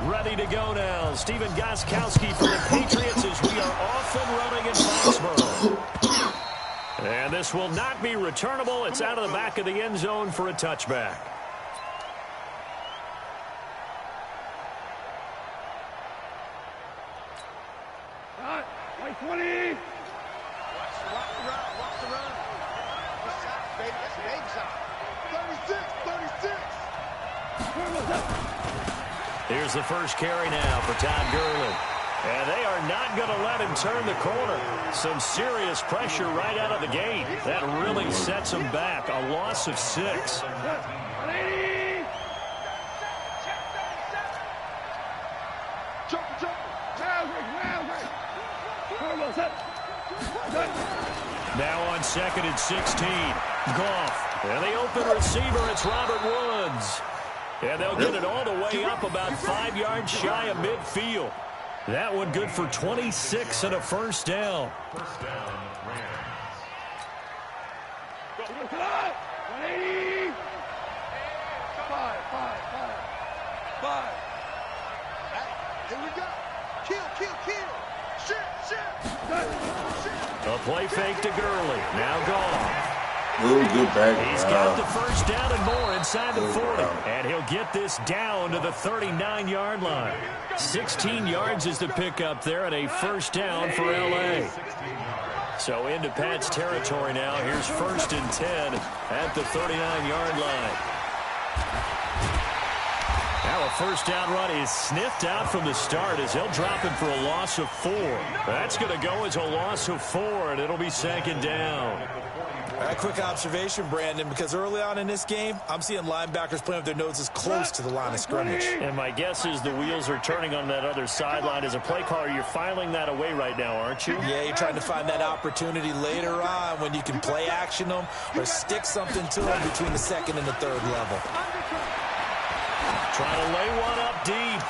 Ready to go now. Steven Gostkowski for the Patriots as we are off and running in Foxborough. And this will not be returnable. It's out of the back of the end zone for a touchback. All right, 20. Watch the run. Watch the run. Good shot, baby. That's a baby shot. 36. Here's the first carry now for Todd Gurley. And they are not going to let him turn the corner. Some serious pressure right out of the gate. That really sets him back. A loss of 6. Now on 2nd and 16. Goff. And the open receiver, it's Robert Woods. And they'll get it all the way up about 5 yards shy of midfield. That one good for 26 and a first down. First down, Rams. Here we go. Kill. Shit. A play fake to Gurley. Now Goff. Ooh, good back. He's got the first down and more inside the 40. And he'll get this down to the 39-yard line. 16 yards is the pickup there and a first down for L.A. So into Pat's territory now. Here's 1st and 10 at the 39-yard line. Now a first down run is sniffed out from the start as he'll drop him for a loss of 4. That's going to go as a loss of 4, and it'll be 2nd down. A quick observation, Brandon, because early on in this game, I'm seeing linebackers playing with their noses close to the line of scrimmage. And my guess is the wheels are turning on that other sideline. As a play caller, you're filing that away right now, aren't you? Yeah, you're trying to find that opportunity later on when you can play action them or stick something to them between the 2nd and the 3rd level. Trying to lay one up deep.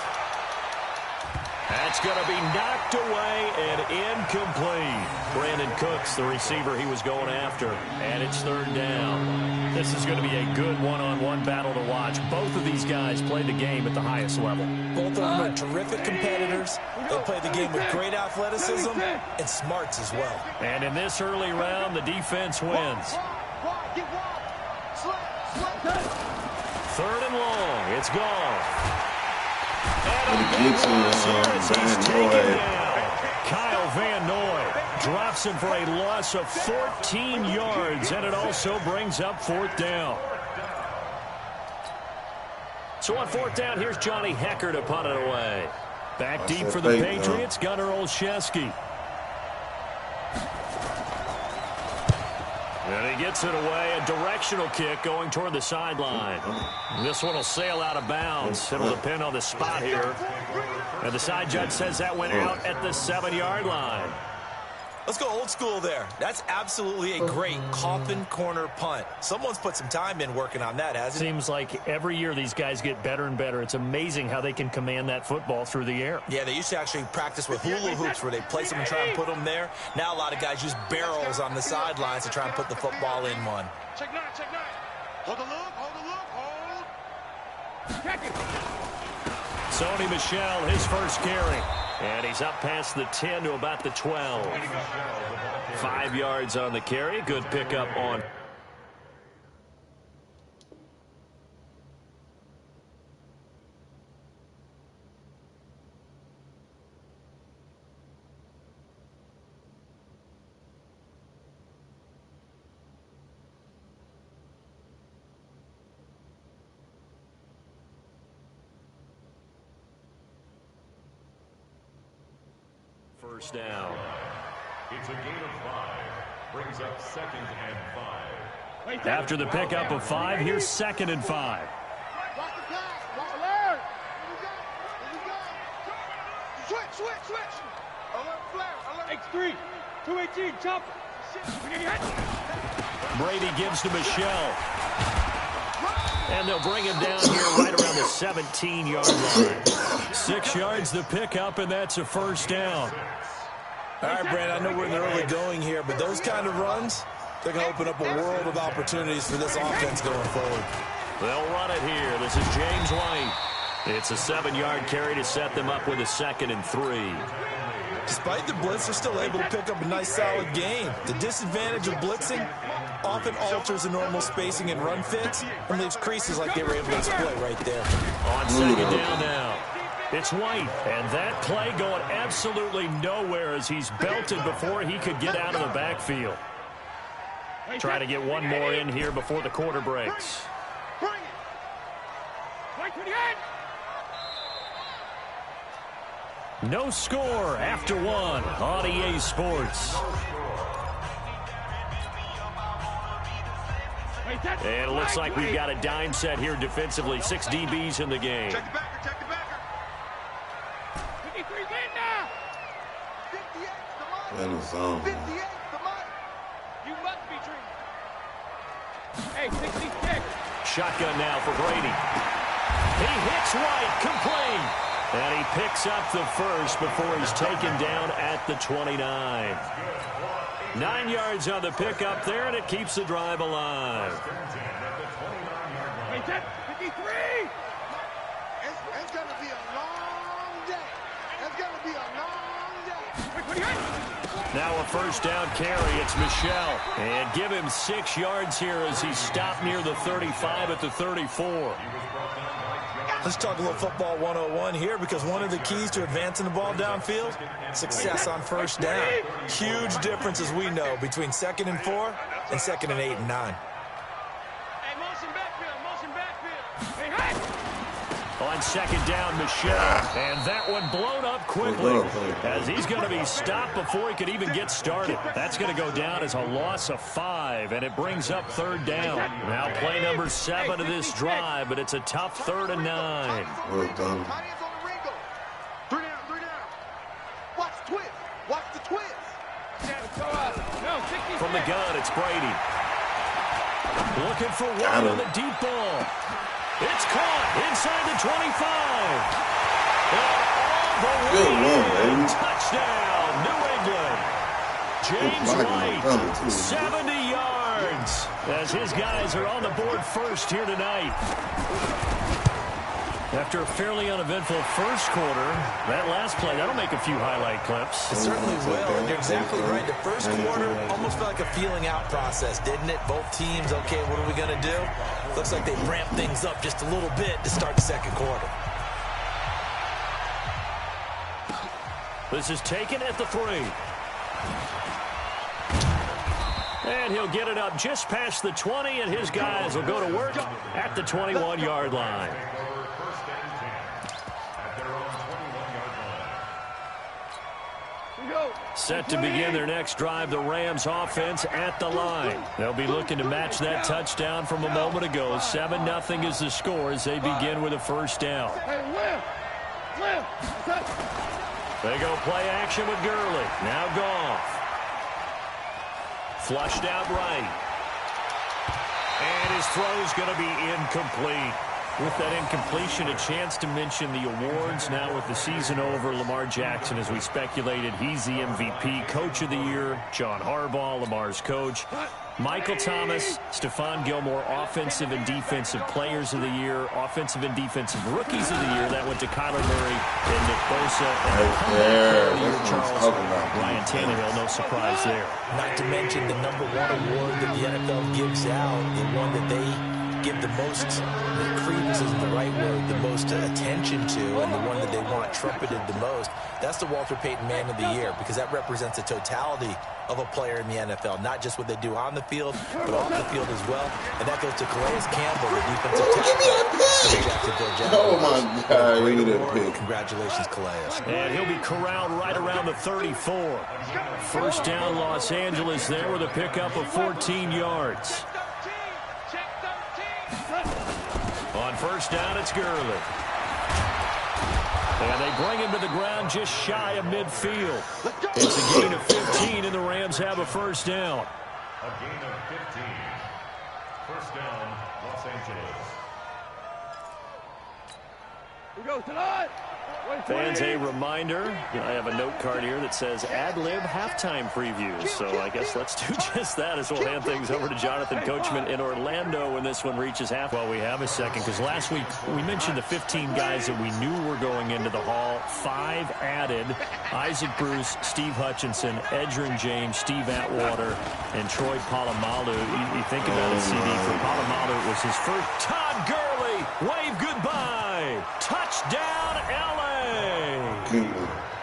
That's going to be knocked away and incomplete. Brandon Cooks, the receiver he was going after, and it's 3rd down. This is going to be a good one-on-one battle to watch. Both of these guys play the game at the highest level. Both of them are terrific competitors. They play the game with great athleticism and smarts as well. And in this early round, the defense wins. 3rd and long. It's gone. Kyle Van Noy drops him for a loss of 14 yards, and it also brings up 4th down. So on 4th down, here's Johnny Hecker to punt it away. Back deep for the Patriots, Gunnar Olszewski. And he gets it away, a directional kick going toward the sideline. This one will sail out of bounds. It'll depend on the spot here. And the side judge says that went out at the 7-yard line. Let's go old school there. That's absolutely a great coffin corner punt. Someone's put some time in working on that, hasn't it? Seems like every year these guys get better and better. It's amazing how they can command that football through the air. Yeah, they used to actually practice with hula hoops where they place them and try and put them there. Now a lot of guys use barrels on the sidelines to try and put the football in one. Check 9. Hold the look. Sony Michel, his first carry. And he's up past the 10 to about the 12. 5 yards on the carry. Good pickup on. First down. It's a gain of 5. Brings up 2nd and 5. After the pickup of 5, here's 2nd and 5. Switch. Alert flare. X3. 218. Chopper. Brady gives to Michel. And they'll bring him down here right around the 17-yard line. 6 yards the pickup, and that's a first down. All right, Brandon, I know we're in the early going here, but those kind of runs, they're going to open up a world of opportunities for this offense going forward. They'll run it here. This is James White. It's a 7-yard carry to set them up with a 2nd and 3. Despite the blitz, they're still able to pick up a nice, solid gain. The disadvantage of blitzing often alters the normal spacing and run fits and leaves creases like they were able to exploit right there. On 2nd down now. It's White, and that play going absolutely nowhere as he's belted before he could get out of the backfield. Try to get one more in here before the quarter breaks. No score after 1 on EA Sports. And it looks like we've got a dime set here defensively. 6 DBs in the game. Check the backer, check the backer. 53 now. 58 the money. 58 the money. You must be dreaming. Hey, 66. Shotgun now for Brady. He hits White, complete. And he picks up the first before he's taken down at the 29. 9 yards on the pickup there, and it keeps the drive alive. 53. It's going to be a long day. It's going to be a long day. Now a 1st down carry. It's Michelle. And give him 6 yards here as he's stopped near the 35 at the 34. Let's talk a little football 101 here, because one of the keys to advancing the ball downfield, success on 1st down. Huge difference, as we know, between 2nd and 4 and 2nd and 8 and 9. Hey, motion backfield, motion backfield. Hey, hey! On 2nd down, Michelle. And that one blown up quickly as he's going to be stopped before he could even get started. That's going to go down as a loss of 5, and it brings up 3rd down. Now play number 7 of this drive, but it's a tough 3rd and 9. Well done. 3 down, 3 down. Watch the twist. Watch the twist. From the gun, it's Brady. Looking for one on the deep ball. It's caught inside the 25. And all the way in. Touchdown, New England. James White, 70 yards as his guys are on the board first here tonight. After a fairly uneventful first quarter, that last play, that'll make a few highlight clips. It certainly will, and you're exactly right. The first quarter almost felt like a feeling out process, didn't it? Both teams, okay, what are we going to do? Looks like they ramped things up just a little bit to start the 2nd quarter. This is taken at the 3. And he'll get it up just past the 20, and his guys will go to work at the 21-yard line. Set to begin their next drive, the Rams offense at the line. They'll be looking to match that touchdown from a moment ago. 7-0 is the score as they begin with a 1st down. They go play action with Gurley. Now Goff. Flushed out right. And his throw's going to be incomplete. With that incompletion, a chance to mention the awards. Now with the season over, Lamar Jackson, as we speculated, he's the MVP, Coach of the Year. John Harbaugh, Lamar's coach. Michael Thomas, Stephon Gilmore, Offensive and Defensive Players of the Year, Offensive and Defensive Rookies of the Year. That went to Kyler Murray and Nick Bosa. And Charles Ryan Tannehill, no surprise there. Not to mention the #1 award that the NFL gives out, the one that they give the most, the credence isn't the right word, the most attention to, and the one that they want trumpeted the most. That's the Walter Payton Man of the Year, because that represents the totality of a player in the NFL, not just what they do on the field, but off the field as well. And that goes to Calais Campbell, the defensive tackle. Oh, my God. Look at that pick. Congratulations, Calais. And he'll be corralled right around the 34. 1st down, Los Angeles there with a pickup of 14 yards. On 1st down, it's Gurley. And they bring him to the ground just shy of midfield. It's a gain of 15, and the Rams have a 1st down. A gain of 15. 1st down, Los Angeles. Fans, a reminder, I have a note card here that says ad-lib halftime previews. So I guess let's do just that as we'll hand things over to Jonathan Coachman in Orlando when this one reaches half. Well, we have a second because last week we mentioned the 15 guys that we knew were going into the Hall. 5 added: Isaac Bruce, Steve Hutchinson, Edgerrin James, Steve Atwater, and Troy Polamalu. You think about it, CD, for Polamalu, it was his first. Todd Gurley, wave goodbye. Touchdown, LA.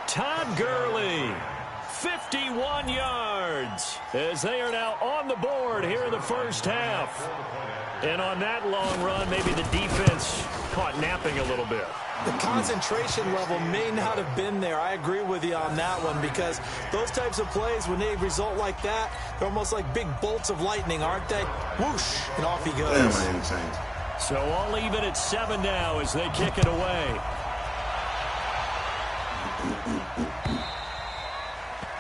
Todd Gurley, 51 yards, as they are now on the board here in the first half. And on that long run, maybe the defense caught napping a little bit. The concentration level may not have been there. I agree with you on that one, because those types of plays, when they result like that, they're almost like big bolts of lightning, aren't they? Whoosh, and off he goes. So I'll leave it at 7 now as they kick it away.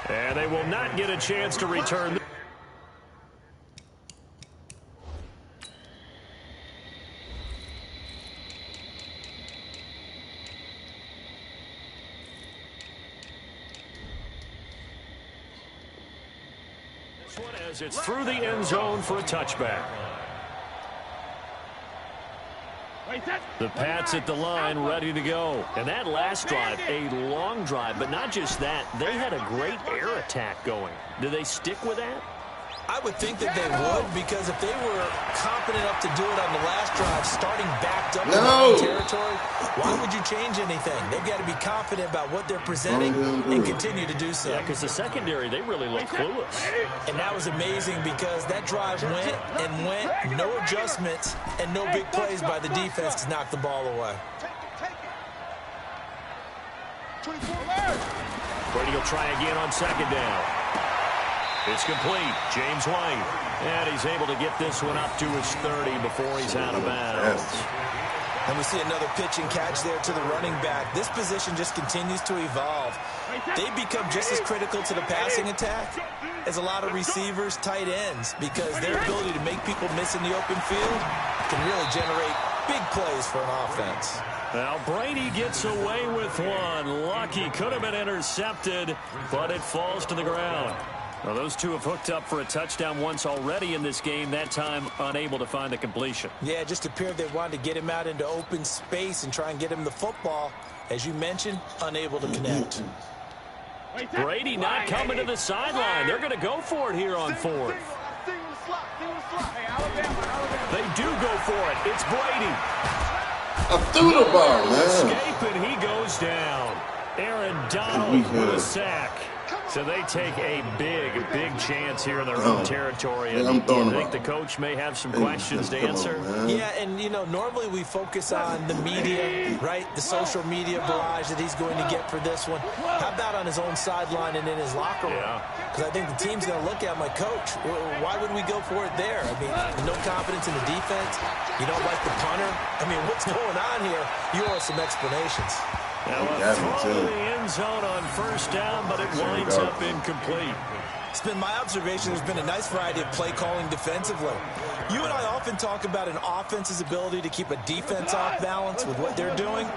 And they will not get a chance to return. This one as it's through the end zone for a touchback. The Pats at the line, ready to go. And that last drive, a long drive, but not just that. They had a great air attack going. Do they stick with that? I would think that they would, because if they were confident enough to do it on the last drive, starting backed up in their territory, why would you change anything? They've got to be confident about what they're presenting and continue to do so. Yeah, because the secondary, they really look clueless. And that was amazing, because that drive went and went, no adjustments, and no big plays by the defense to knock the ball away. Brady will try again on second down. It's complete. James White. And he's able to get this one up to his 30 before he's out of bounds. And we see another pitch and catch there to the running back. This position just continues to evolve. They become just as critical to the passing attack as a lot of receivers, tight ends, because their ability to make people miss in the open field can really generate big plays for an offense. Now Brady gets away with one. Lucky, could have been intercepted, but it falls to the ground. Well, those two have hooked up for a touchdown once already in this game, that time unable to find the completion. Yeah, it just appeared they wanted to get him out into open space and try and get him the football. As you mentioned, unable to connect. Brady not coming to the sideline. They're going to go for it here on 4th. They do go for it. It's Brady. I threw the ball, man. Escape, and he goes down. Aaron Donald with a sack. So they take a big chance here in their own territory. And I think the coach may have some questions to answer. Yeah, and, you know, normally we focus on the media, right? The social media barrage that he's going to get for this one. How about on his own sideline and in his locker room? Because I think the team's going to look at my coach. Why would we go for it there? I mean, no confidence in the defense. You don't like the punter. I mean, what's going on here? You owe us some explanations. Now a throw to the end zone on first down, but it winds up incomplete. It's been my observation there's been a nice variety of play calling defensively. You and I often talk about an offense's ability to keep a defense off balance with what they're doing.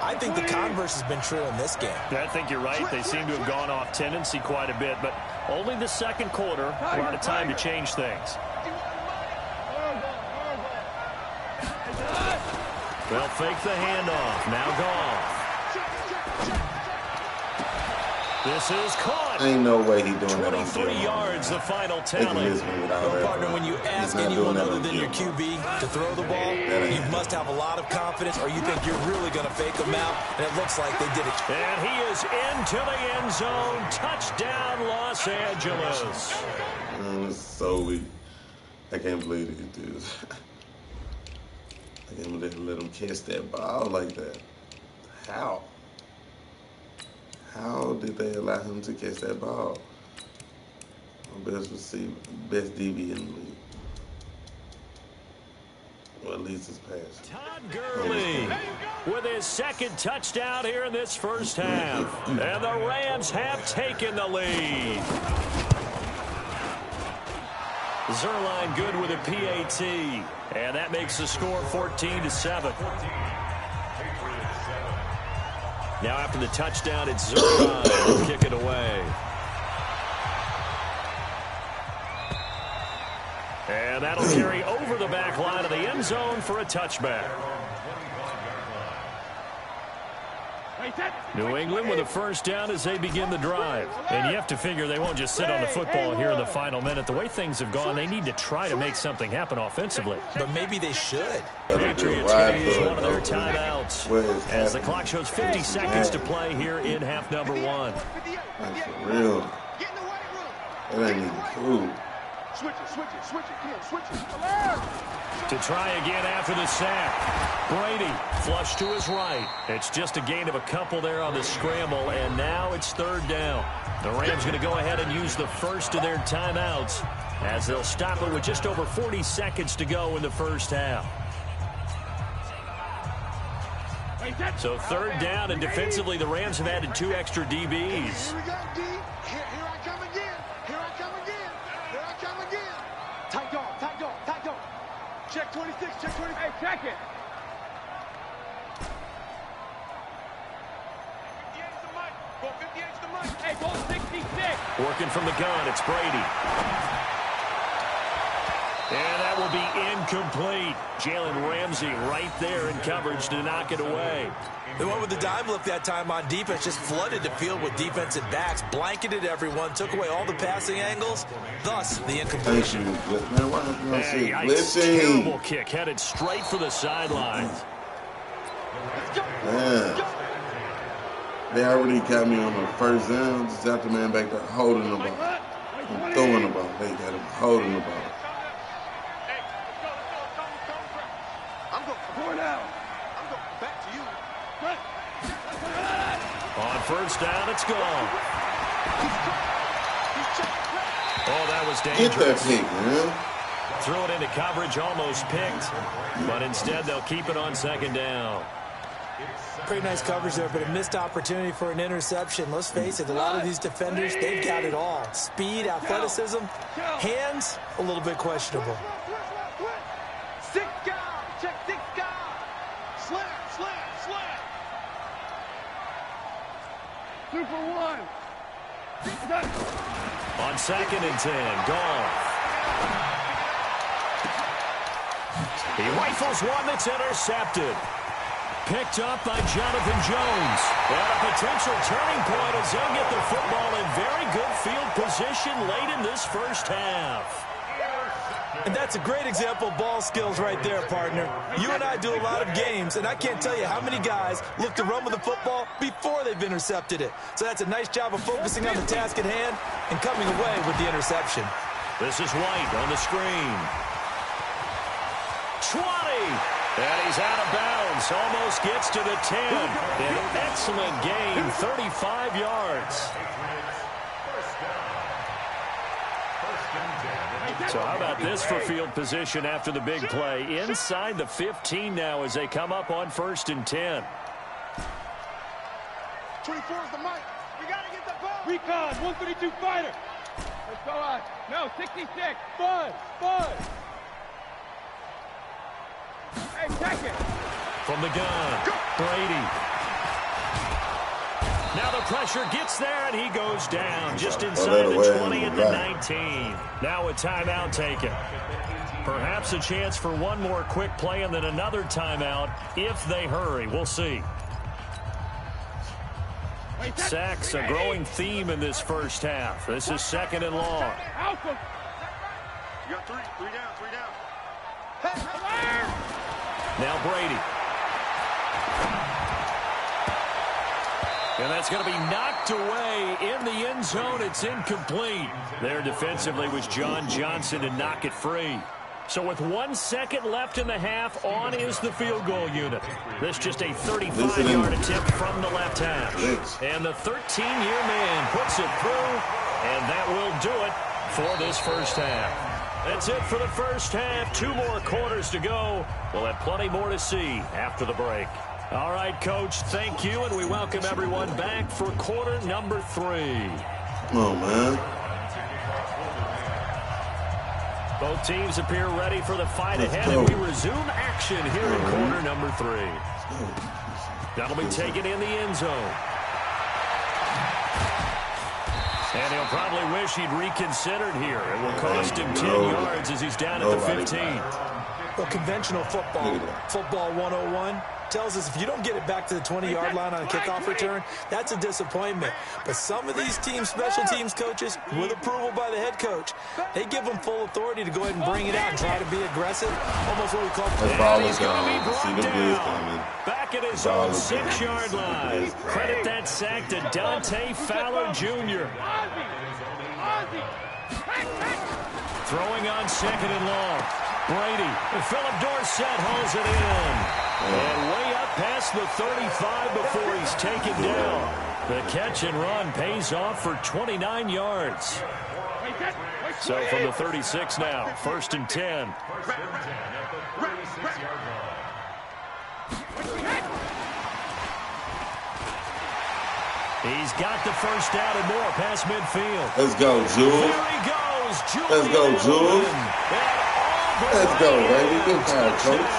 I think the converse has been true in this game. I think you're right. They seem to have gone off tendency quite a bit, but only the second quarter. A lot of time to change things. They'll fake the handoff. Now Goff. This is caught. Ain't no way he doing that. 23 yards, the final tally. Well, partner, when you ask anyone other than your QB to throw the ball, you must have a lot of confidence, or you think you're really going to fake them out, and it looks like they did it. And he is into the end zone. Touchdown, Los Angeles. It's so weak. I can't believe it, dude. I can't believe they let him catch that ball like that. How? How did they allow him to catch that ball? Best receiver, best DB in the league. Well, at least his pass. Todd Gurley with his second touchdown here in this first half. And the Rams have taken the lead. Zerline good with a PAT. And that makes the score 14-7. Now after the touchdown, it's Zerline. He'll kick it away. And that'll carry over the back line of the end zone for a touchback. New England with a first down as they begin the drive. And you have to figure they won't just sit on the football here in the final minute. The way things have gone, they need to try to make something happen offensively. But maybe they should. Patriots going to use one of their timeouts as the clock shows 50 seconds to play here in half number 1. That's for real. That ain't even cool. Switch it, Kim, switch it. To try again after the sack. Brady flush to his right. It's just a gain of a couple there on the scramble, and now it's third down. The Rams going to go ahead and use the first of their timeouts as they'll stop it with just over 40 seconds to go in the first half. So third down, and defensively the Rams have added 2 extra DBs. Here we go, D. Here I come again. Here I come again. Here I come again. Tight dog. Check 26, check 26. Hey, check it. 58's the mic. Go 58's the mic. Hey, go 66. Working from the gun, it's Brady. And that will be incomplete. Jalen Ramsey right there in coverage to knock it away. They went with the dime look that time on defense, just flooded the field with defensive backs, blanketed everyone, took away all the passing angles, thus the incompletion. Man, why don't you see Yikes, terrible kick, headed straight for the sidelines. Man, they already got me on the first down. Just got the man back there holding the ball. I'm throwing the ball. They got him holding the ball. On first down, it's gone. Oh, that was dangerous. Get that pick, man. Threw it into coverage, almost picked, but instead they'll keep it on second down. Pretty nice coverage there, but a missed opportunity for an interception. Let's face it, a lot of these defenders, they've got it all. Speed, athleticism, hands, a little bit questionable. 6 guard, check 6 guard. Slam. 2 for 1. On second and 10, Goff. He rifles one that's intercepted. Picked up by Jonathan Jones. And a potential turning point as they'll get the football in very good field position late in this first half. And that's a great example of ball skills right there, partner. You and I do a lot of games, and I can't tell you how many guys look to run with the football before they've intercepted it. So that's a nice job of focusing on the task at hand and coming away with the interception. This is White on the screen. 20. And he's out of bounds. Almost gets to the 10. An excellent gain, 35 yards. So how about this for field position after the big play? Inside the 15 now as they come up on first and 10. 24 is the mic. We got to get the ball. Recon, 132 fighter. Let's go on. No, 66. Bud. Hey, check it. From the gun, Brady. Now the pressure gets there, and he goes down just inside the 20 at the 19. Now a timeout taken. Perhaps a chance for one more quick play and then another timeout if they hurry. We'll see. Sacks, a growing theme in this first half. This is second and long. You got 3 down. Now Brady. And that's going to be knocked away in the end zone. It's incomplete. There defensively was John Johnson to knock it free. So with 1 second left in the half, on is the field goal unit. This just a 35-yard attempt from the left hash. And the 13-year man puts it through, and that will do it for this first half. That's it for the first half. 2 more quarters to go. We'll have plenty more to see after the break. All right, Coach, thank you, and we welcome everyone back for quarter number 3. Come on, man. Both teams appear ready for the fight ahead, and we resume action here in quarter number 3. That'll be taken in the end zone. And he'll probably wish he'd reconsidered here. It will cost him 10 yards as he's down at the 15. Well, conventional football 101, tells us if you don't get it back to the 20-yard line on a kickoff return, that's a disappointment. But some of these teams, special teams coaches, with approval by the head coach, they give them full authority to go ahead and bring it out and try to be aggressive, almost what we call he's going to be brought down. Back at his own 6-yard line. Credit that sack to Dante Fowler Jr. Throwing on 2nd and long. Brady. Philip Dorsett hauls it in. And way up past the 35 before he's taken down. The catch and run pays off for 29 yards. So from the 36 now, 1st and 10. He's got the first down and more past midfield. Let's go, Jules. There he goes. Let's go, Jules. Let's go, baby. Good job, Coach.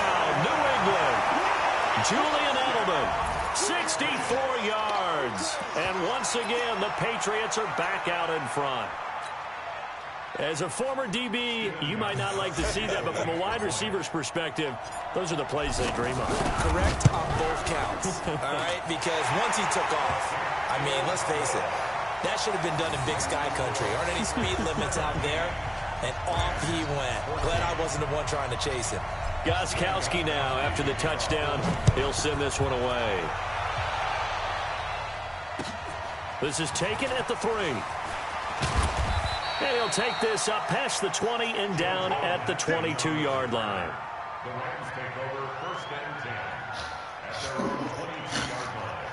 New England. Julian Edelman, 64 yards. And once again, the Patriots are back out in front. As a former DB, you might not like to see that, but from a wide receiver's perspective, those are the plays they dream of. Correct on both counts, all right? Because once he took off, I mean, let's face it, that should have been done in Big Sky Country. Aren't any speed limits out there? And off he went. Glad I wasn't the one trying to chase him. Gostkowski now, after the touchdown, he'll send this one away. This is taken at the 3. And he'll take this up past the 20 and down at the 22-yard line. The Rams take over 1st and 10 at their own 22-yard line.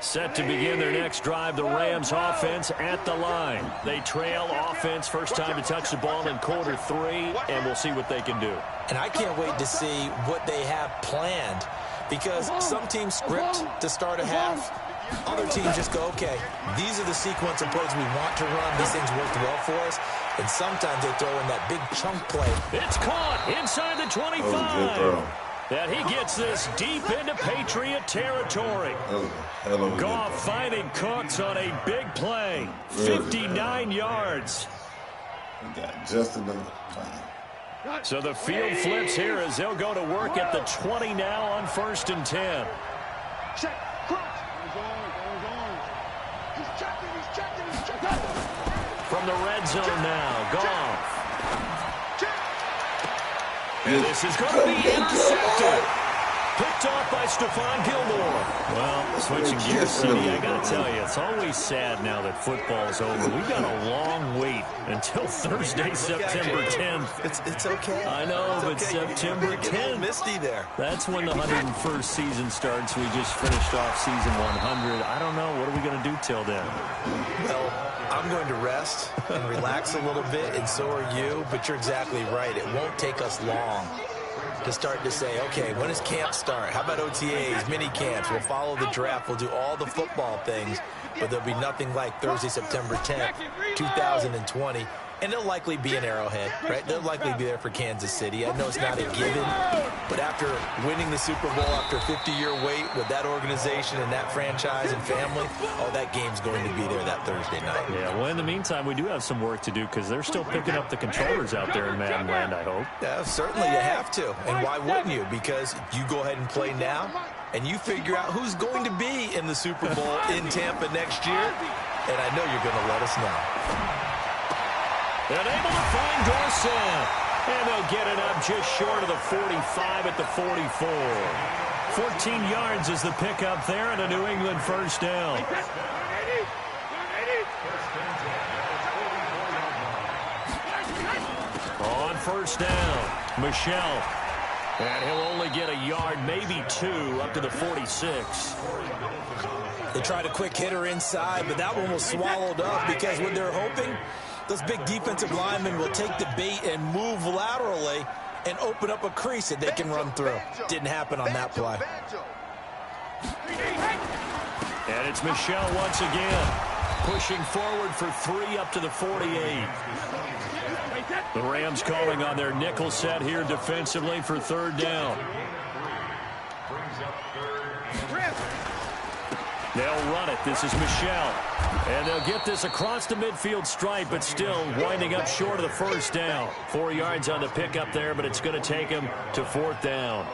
Set to begin their next drive, the Rams offense at the line. They trail offense, first time to touch the ball in quarter 3, and we'll see what they can do. And I can't wait to see what they have planned, because some teams script to start a half. Other teams just go, okay, these are the sequence of plays we want to run. These things worked well for us. And sometimes they throw in that big chunk play. It's caught inside the 25. And he gets this deep into Patriot territory. Goff finding Cooks on a big play. 59 yards. Just enough. So the field flips here as they'll go to work at the 20 now on 1st and 10. Check. He's checking. From the red zone now, Goff. And this is going to be intercepted. Picked off by Stephon Gilmore. Well, switching gears, CD, I got to tell you, it's always sad now that football's over. We've got a long wait until Thursday, September 10th. It's okay. I know, but okay. September 10th. Misty there. That's when the 101st season starts. We just finished off season 100. I don't know. What are we going to do till then? Well, I'm going to rest and relax a little bit, and so are you. But you're exactly right. It won't take us long to start to say, okay, when does camp start? How about OTAs, mini camps? We'll follow the draft. We'll do all the football things, but there'll be nothing like Thursday, September 10th, 2020. And they'll likely be in Arrowhead, right? They'll likely be there for Kansas City. I know it's not a given, but after winning the Super Bowl, after a 50-year wait with that organization and that franchise and family, oh, that game's going to be there that Thursday night. Yeah, well, in the meantime, we do have some work to do because they're still picking up the controllers out there in Madden land, I hope. Yeah, certainly you have to. And why wouldn't you? Because you go ahead and play now, and you figure out who's going to be in the Super Bowl in Tampa next year, and I know you're going to let us know. And able to find Dorsett. And they'll get it up just short of the 45 at the 44. 14 yards is the pickup there and a New England first down. On first down, Michelle. And he'll only get a yard, maybe 2, up to the 46. They tried a quick hitter inside, but that one was swallowed up because what they're hoping, those big defensive linemen will take the bait and move laterally and open up a crease that they can run through. Didn't happen on that play. And it's Michelle once again. pushing forward for 3 up to the 48. The Rams calling on their nickel set here defensively for 3rd down. They'll run it. This is Michelle. And they'll get this across the midfield stripe, but still winding up short of the 1st down. 4 yards on the pickup there, but it's going to take them to 4th down.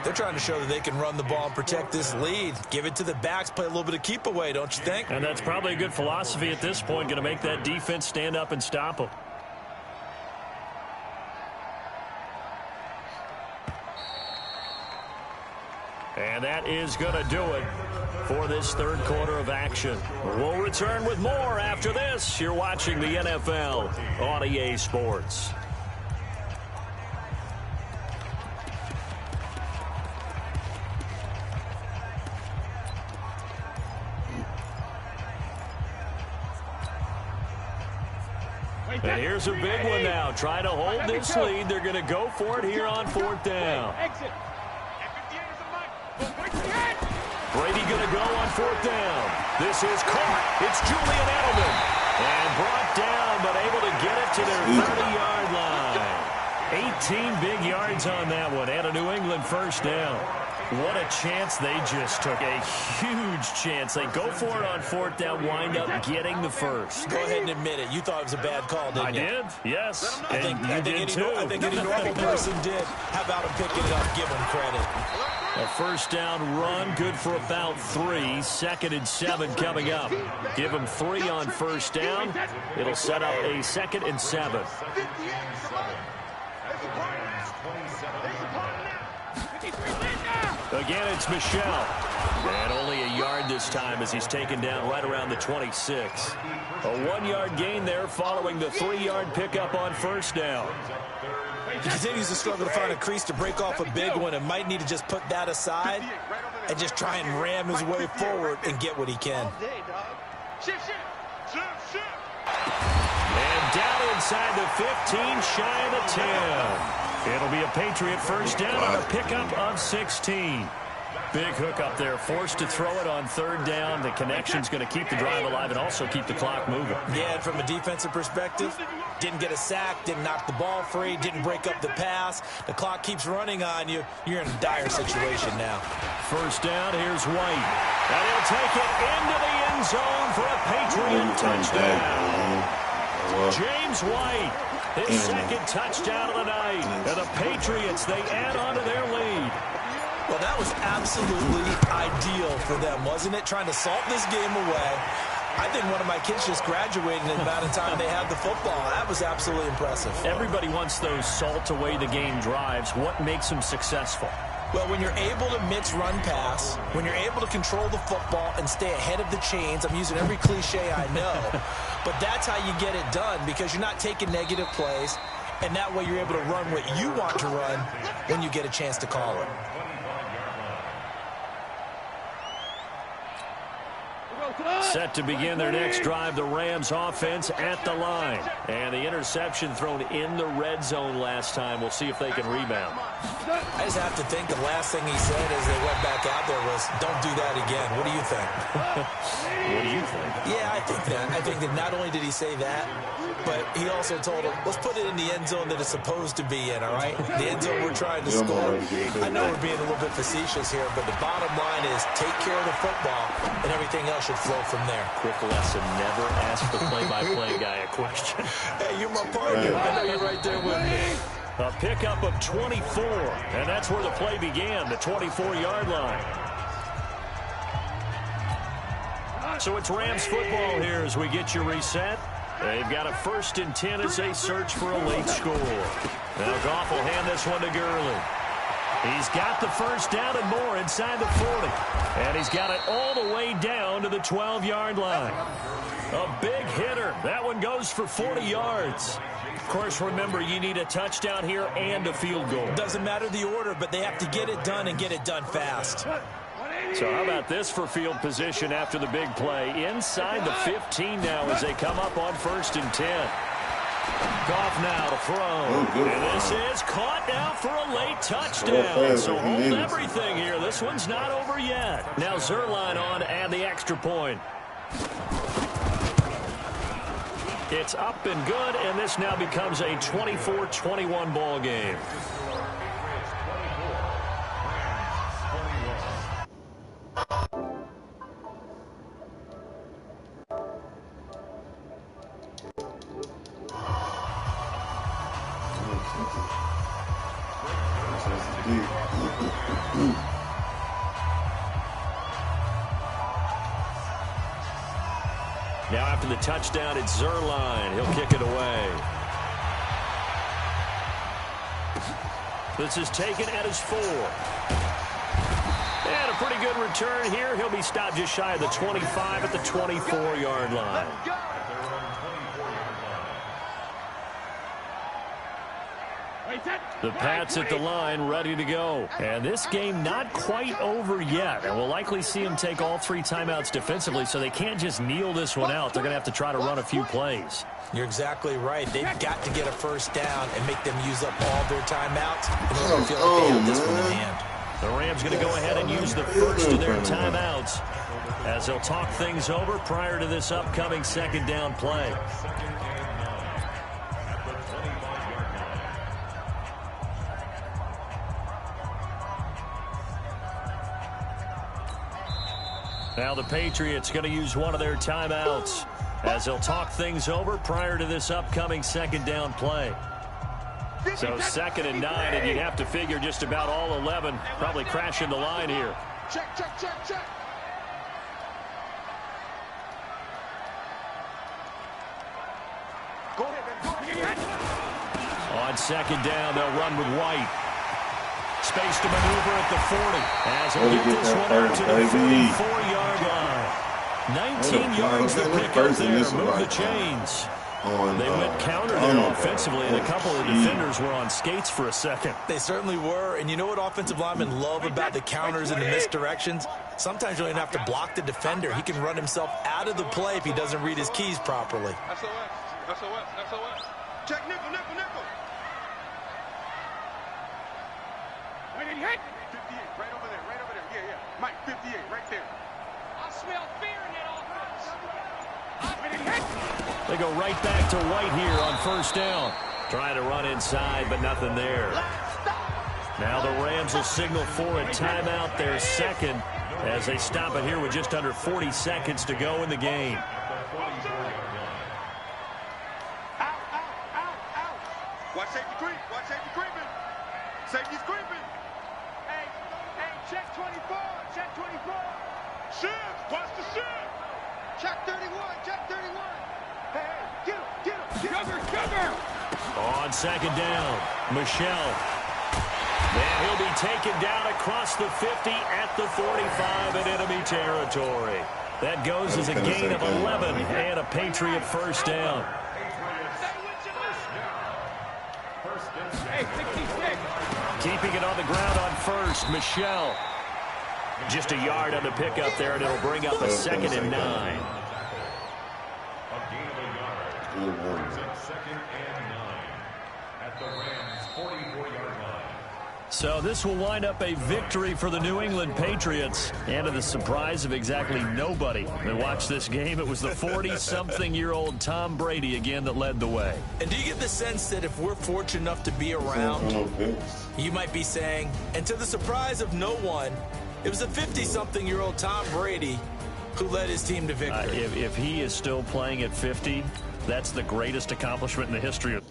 They're trying to show that they can run the ball and protect this lead. Give it to the backs, play a little bit of keep away, don't you think? And that's probably a good philosophy at this point, going to make that defense stand up and stop them. And that is going to do it for this 3rd quarter of action. We'll return with more after this. You're watching the NFL on EA Sports. And here's a big one now. Trying to hold this lead. They're going to go for it here on 4th down. Brady going to go on 4th down. This is caught. It's Julian Edelman. And brought down, but able to get it to their 30-yard line. 18 big yards on that one. And a New England 1st down. What a chance they just took. A huge chance. They go for it on 4th down, wind up getting the 1st. Go ahead and admit it. You thought it was a bad call, didn't you? I did, yes. I think any normal person did. How about him picking it up? Give him credit. A 1st down run, good for about 3. 2nd and 7 coming up. Give them 3 on 1st down. It'll set up a 2nd and 7. Again, it's Michelle. And only a yard this time as he's taken down right around the 26. A 1-yard gain there following the 3-yard pickup on 1st down. He continues to struggle to find a crease to break off a big one and might need to just put that aside and just try and ram his way forward and get what he can. And down inside the 15, shy of the 10. It'll be a Patriot 1st down on a pickup of 16. Big hook up there, forced to throw it on 3rd down. The connection's going to keep the drive alive and also keep the clock moving. Yeah, and from a defensive perspective, didn't get a sack, didn't knock the ball free, didn't break up the pass. The clock keeps running on you. You're in a dire situation now. 1st down, here's White. And he'll take it into the end zone for a Patriot touchdown. James White, his 2nd touchdown of the night. And the Patriots, they add on to their lead. Well, that was absolutely ideal for them, wasn't it? Trying to salt this game away. I think one of my kids just graduated in the amount of time they had the football. That was absolutely impressive. Everybody wants those salt away the game drives. What makes them successful? Well, when you're able to mix run pass, when you're able to control the football and stay ahead of the chains, I'm using every cliche I know, but that's how you get it done because you're not taking negative plays, and that way you're able to run what you want to run when you get a chance to call it. Set to begin their next drive, the Rams offense at the line. And the interception thrown in the red zone last time. We'll see if they can rebound. I just have to think the last thing he said as they went back out there was, don't do that again. What do you think? What do you think? Yeah, I think that. I think that not only did he say that, but he also told him, let's put it in the end zone that it's supposed to be in, all right? The end zone we're trying to score. I know we're being a little bit facetious here, but the bottom line is take care of the football, and everything else should flow from there. Quick lesson, never ask the play-by-play guy a question. Hey, you're my partner. I know you're right there with me. A pickup of 24, and that's where the play began, the 24-yard line. So it's Rams football here as we get you reset. They've got a 1st and 10 as they search for a late score. Now Goff will hand this one to Gurley. He's got the 1st down and more inside the 40. And he's got it all the way down to the 12-yard line. A big hitter. That one goes for 40 yards. Of course, remember, you need a touchdown here and a field goal. Doesn't matter the order, but they have to get it done and get it done fast. So how about this for field position after the big play? Inside the 15 now as they come up on 1st and 10. Goff now to throw. And this is caught now for a late touchdown. So hold everything here. This one's not over yet. Now Zerline on to add the extra point. It's up and good, and this now becomes a 24-21 ball game. Now after the touchdown, it's Zerline. He'll kick it away. This is taken at his 4. And a pretty good return here. He'll be stopped just shy of the 25 at the 24-yard line. The Pats at the line, ready to go. And this game not quite over yet. And we'll likely see them take all 3 timeouts defensively, so they can't just kneel this one out. They're going to have to try to run a few plays. You're exactly right. They've got to get a first down and make them use up all their timeouts in order to feel like they have this one in hand. The Rams going to go ahead and use the first of their timeouts as they'll talk things over prior to this upcoming second down play. Now the Patriots going to use one of their timeouts as they'll talk things over prior to this upcoming second down play. So 2nd and 9, and you'd have to figure just about all 11 probably crashing the line here. Check, check, check, check. Go ahead, man. Go ahead. On 2nd down, they'll run with White. Space to maneuver at the 40 as he'll get this one out to the 44-yard line. 19 yards to pick up there. Move the chains. They went counter there offensively, and a couple of defenders were on skates for a second. They certainly were, and you know what offensive linemen love about the counters and the misdirections? Sometimes you don't even have to block the defender. He can run himself out of the play if he doesn't read his keys properly. SOS. Check nickel, nickel, nickel. Wait, he hit. 58, right over there. Yeah. Mike, 58, right there. I smell fear in that offense. Wait, he hit. They go right back to White here on first down. Trying to run inside, but nothing there. Now the Rams will signal for a timeout, their second, as they stop it here with just under 40 seconds to go in the game. Out. Watch safety creep. Creeping. Safety's creeping. Hey, check 24. Shift. Watch the shift. Check 31. Hey, get him. Cover. On 2nd down, Michelle. And he'll be taken down across the 50 at the 45 in enemy territory. That goes as a gain of 11 and a Patriot first down. Keeping it on the ground on first, Michelle. Just a yard on the pickup there, and it'll bring up a 2nd and 9. So this will wind up a victory for the New England Patriots, and to the surprise of exactly nobody that watched this game, it was the 40-something-year-old Tom Brady again that led the way. And do you get the sense that if we're fortunate enough to be around, you might be saying, and to the surprise of no one, it was a 50-something-year-old Tom Brady who led his team to victory. If he is still playing at 50, that's the greatest accomplishment in the history of